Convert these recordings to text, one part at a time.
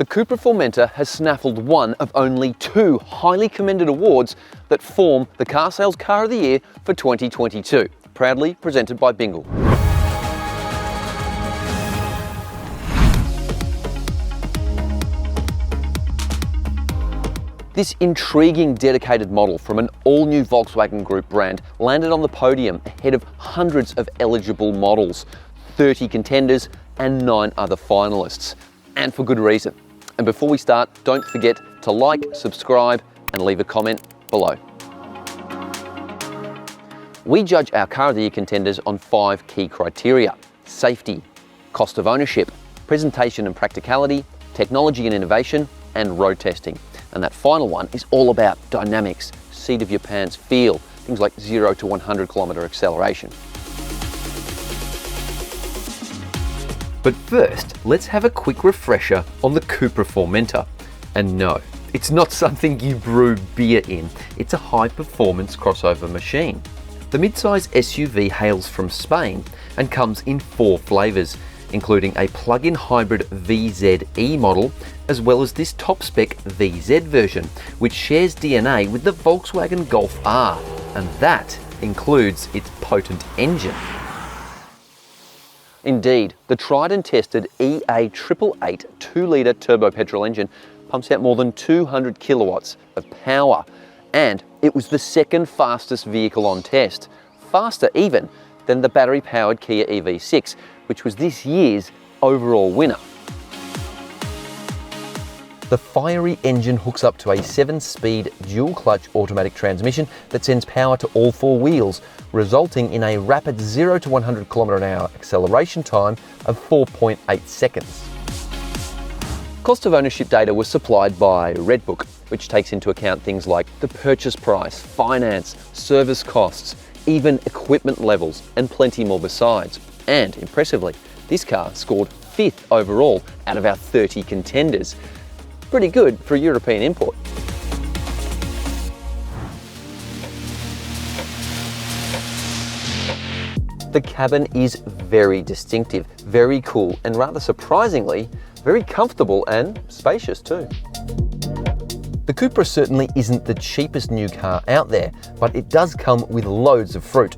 The Cupra Formentor has snaffled one of only two highly commended awards that form the Car Sales Car of the Year for 2022, proudly presented by Bingle. This intriguing dedicated model from an all-new Volkswagen Group brand landed on the podium ahead of hundreds of eligible models, 30 contenders and 9 other finalists, and for good reason. And before we start, don't forget to like, subscribe and leave a comment below. We judge our Car of the Year contenders on 5 key criteria: safety, cost of ownership, presentation and practicality, technology and innovation, and road testing. And that final one is all about dynamics, seat of your pants feel, things like 0 to 100 kilometre acceleration. But first, let's have a quick refresher on the Cupra Formentor. And no, it's not something you brew beer in, it's a high-performance crossover machine. The mid-size SUV hails from Spain and comes in 4 flavours, including a plug-in hybrid VZ-E model, as well as this top-spec VZ version, which shares DNA with the Volkswagen Golf R, and that includes its potent engine. Indeed, the tried and tested EA888 2-litre turbo petrol engine pumps out more than 200 kilowatts of power, and it was the second fastest vehicle on test, faster even than the battery-powered Kia EV6, which was this year's overall winner. The fiery engine hooks up to a 7-speed dual-clutch automatic transmission that sends power to all 4 wheels, resulting in a rapid 0 to 100 km/h acceleration time of 4.8 seconds. Cost of ownership data was supplied by Redbook, which takes into account things like the purchase price, finance, service costs, even equipment levels, and plenty more besides. And impressively, this car scored 5th overall out of our 30 contenders. Pretty good for a European import. The cabin is very distinctive, very cool, and rather surprisingly, very comfortable and spacious too. The Cupra certainly isn't the cheapest new car out there, but it does come with loads of fruit.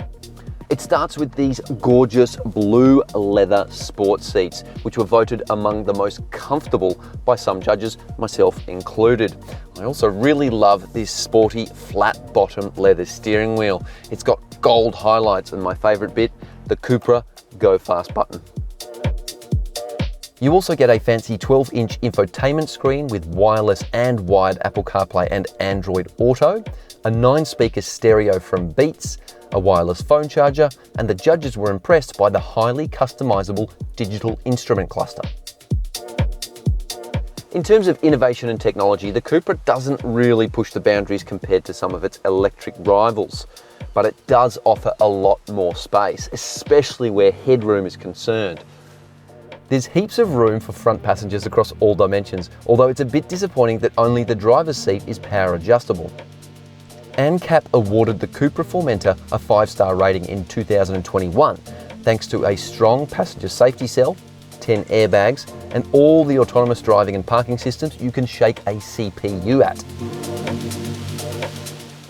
It starts with these gorgeous blue leather sports seats, which were voted among the most comfortable by some judges, myself included. I also really love this sporty flat bottom leather steering wheel. It's got gold highlights and my favourite bit, the Cupra Go Fast button. You also get a fancy 12-inch infotainment screen with wireless and wired Apple CarPlay and Android Auto, a 9-speaker stereo from Beats, a wireless phone charger, and the judges were impressed by the highly customizable digital instrument cluster. In terms of innovation and technology, the Cupra doesn't really push the boundaries compared to some of its electric rivals, but it does offer a lot more space, especially where headroom is concerned. There's heaps of room for front passengers across all dimensions, although it's a bit disappointing that only the driver's seat is power adjustable. ANCAP awarded the Cupra Formentor a 5-star rating in 2021, thanks to a strong passenger safety cell, 10 airbags, and all the autonomous driving and parking systems you can shake a CPU at.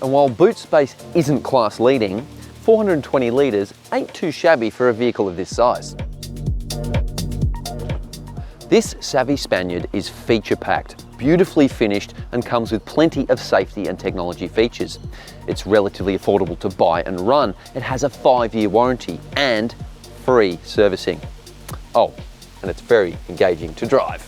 And while boot space isn't class leading, 420 litres ain't too shabby for a vehicle of this size. This savvy Spaniard is feature-packed, beautifully finished, and comes with plenty of safety and technology features. It's relatively affordable to buy and run. It has a 5-year warranty and free servicing. Oh, and it's very engaging to drive.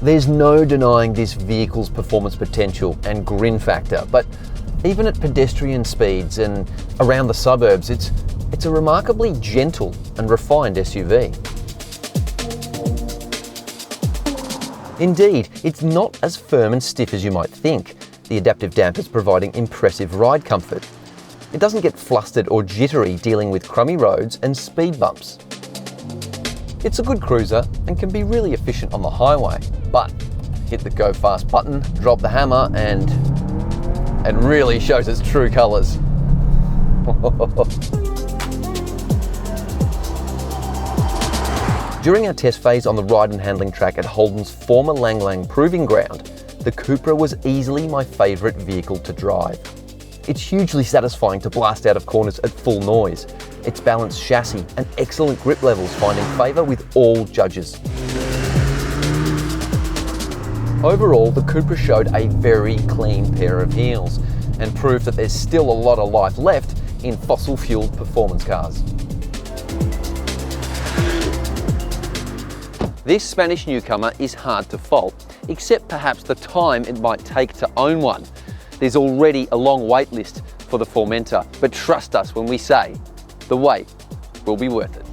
There's no denying this vehicle's performance potential and grin factor, but even at pedestrian speeds and around the suburbs, it's a remarkably gentle and refined SUV. Indeed, it's not as firm and stiff as you might think, the adaptive dampers providing impressive ride comfort. It doesn't get flustered or jittery dealing with crummy roads and speed bumps. It's a good cruiser and can be really efficient on the highway, but hit the go fast button, drop the hammer, and really shows its true colours. During our test phase on the ride and handling track at Holden's former Lang Lang Proving Ground, the Cupra was easily my favourite vehicle to drive. It's hugely satisfying to blast out of corners at full noise. Its balanced chassis and excellent grip levels finding favour with all judges. Overall, the Cupra showed a very clean pair of heels and proved that there's still a lot of life left in fossil-fueled performance cars. This Spanish newcomer is hard to fault, except perhaps the time it might take to own one. There's already a long wait list for the Formentor, but trust us when we say the wait will be worth it.